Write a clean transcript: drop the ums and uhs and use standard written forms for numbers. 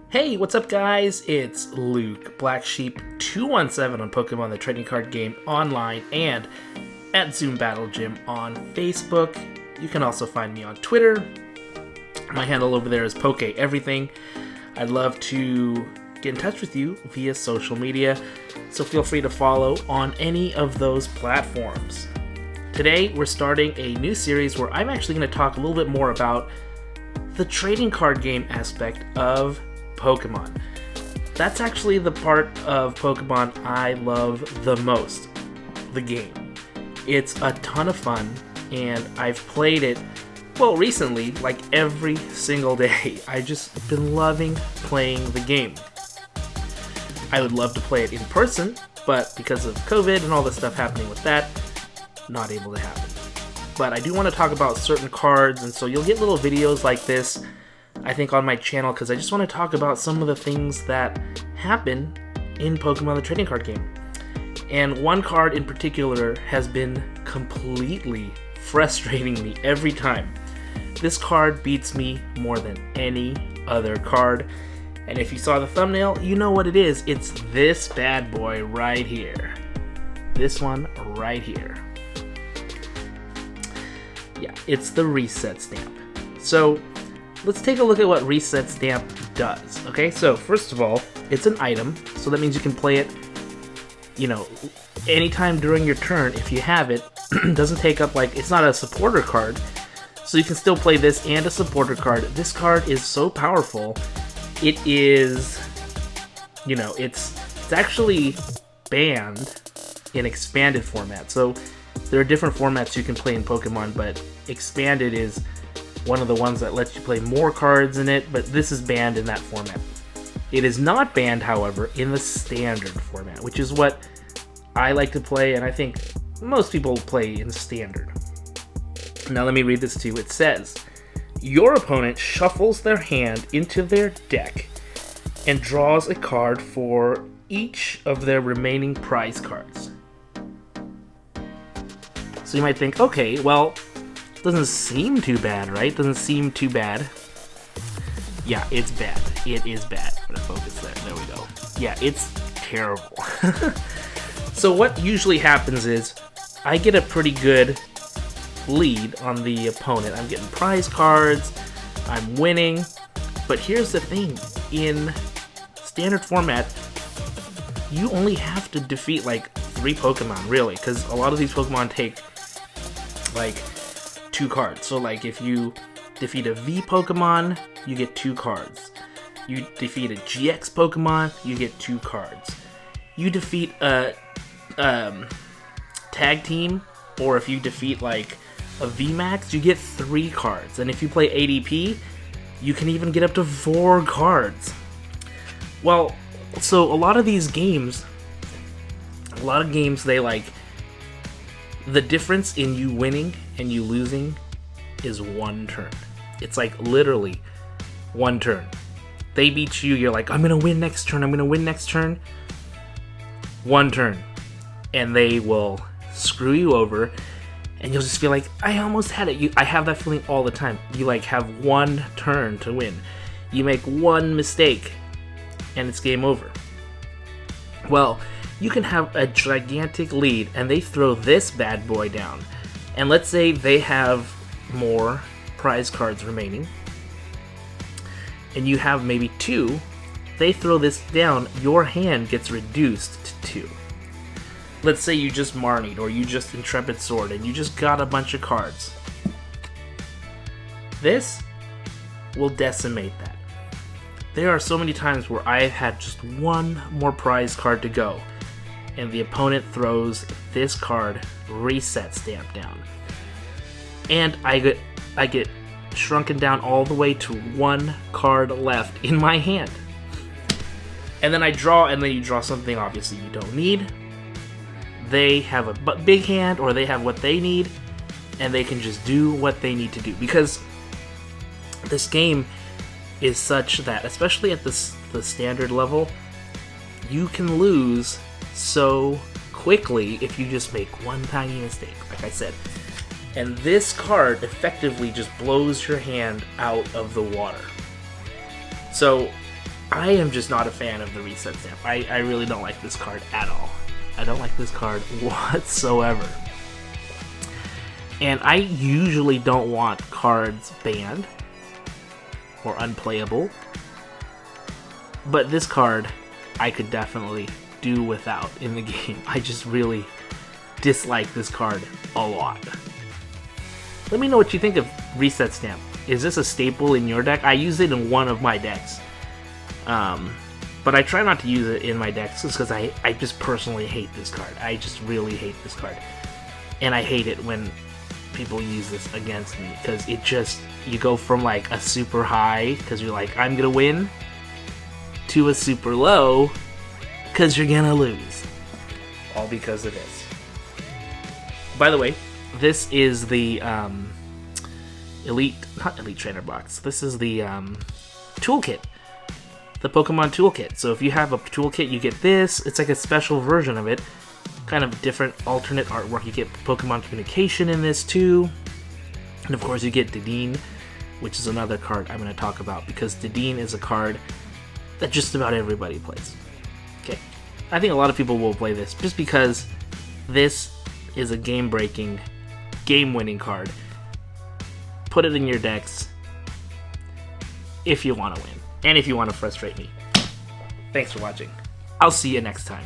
Hey, what's up guys? It's Luke, Black Sheep 217 on Pokemon the Trading Card Game online and at Zoom Battle Gym on Facebook. You can also find me on Twitter. My handle over there is Poke Everything. I'd love to get in touch with you via social media, so feel free to follow on any of those platforms. Today we're starting a new series where I'm actually going to talk a little bit more about the trading card game aspect of Pokemon. That's actually the part of Pokemon I love the most, the game. It's a ton of fun, and I've played it, well, recently, like every single day. I've just been loving playing the game. I would love to play it in person, but because of COVID and all the stuff happening with that, not able to happen. But I do want to talk about certain cards, and so you'll get little videos like this, I think, on my channel, because I just want to talk about some of the things that happen in Pokemon the Trading Card Game. And one card in particular has been completely frustrating me every time. This card beats me more than any other card. And if you saw the thumbnail, you know what it is. It's this bad boy right here. This one right here. Yeah, it's the Reset Stamp. So let's take a look at what Reset Stamp does. Okay, so first of all, it's an item, so that means you can play it, anytime during your turn if you have it. Doesn't take up, it's not a supporter card, so you can still play this and a supporter card. This card is so powerful. It is, it's actually banned in expanded format. So there are different formats you can play in Pokemon, but expanded is one of the ones that lets you play more cards in it, but this is banned in that format. It is not banned, however, in the standard format, which is what I like to play, and I think most people play in standard. Now let me read this to you. It says, your opponent shuffles their hand into their deck and draws a card for each of their remaining prize cards. So you might think, okay, well, doesn't seem too bad, right? Doesn't seem too bad. Yeah, it's bad. It is bad. I'm gonna focus there. There we go. Yeah, it's terrible. So what usually happens is I get a pretty good lead on the opponent. I'm getting prize cards. I'm winning. But here's the thing. In standard format, you only have to defeat 3 Pokemon, really, because a lot of these Pokemon take 2 cards. So if you defeat a V Pokemon, you get 2 cards. You defeat a GX Pokemon, you get 2 cards. You defeat a tag team, or if you defeat a VMAX, you get 3 cards. And if you play ADP, you can even get up to 4 cards. Well, so a lot of games, they the difference in you winning and you losing is 1 turn. It's literally 1 turn. They beat you, you're I'm gonna win next turn, I'm gonna win next turn. 1 turn. And they will screw you over, and you'll just feel I almost had it. I have that feeling all the time. You have 1 turn to win. You make 1 mistake, and it's game over. Well, you can have a gigantic lead, and they throw this bad boy down. And let's say they have more prize cards remaining, and you have maybe 2. They throw this down, your hand gets reduced to 2. Let's say you just Marnied, or you just Intrepid Sword, and you just got a bunch of cards. This will decimate that. There are so many times where I've had just 1 more prize card to go, and the opponent throws this card, Reset Stamp, down. And I get shrunken down all the way to 1 card left in my hand. And then I draw, and then you draw something obviously you don't need. They have a big hand, or they have what they need, and they can just do what they need to do. Because this game is such that, especially at the standard level, you can lose so quickly if you just make 1 tiny mistake, like I said. And this card effectively just blows your hand out of the water. So I am just not a fan of the reset stamp. I really don't like this card at all. I don't like this card whatsoever. And I usually don't want cards banned or unplayable. But this card, I could definitely do without in the game. I just really dislike this card a lot. Let me know what you think of Reset Stamp. Is this a staple in your deck? I use it in one of my decks. But I try not to use it in my decks just because I just personally hate this card. I just really hate this card. And I hate it when people use this against me because it just, you go from like a super high because you're like, I'm gonna win, to a super low because you're gonna lose. All because of this. By the way, this is the not Elite Trainer box. This is the toolkit. The Pokemon toolkit. So if you have a toolkit, you get this. It's like a special version of it. Kind of different alternate artwork. You get Pokemon communication in this too. And of course you get Dedenne, which is another card I'm going to talk about because Dedenne is a card that just about everybody plays. Okay. I think a lot of people will play this just because this is a game-breaking, game-winning card. Put it in your decks if you want to win. And if you want to frustrate me. Thanks for watching. I'll see you next time.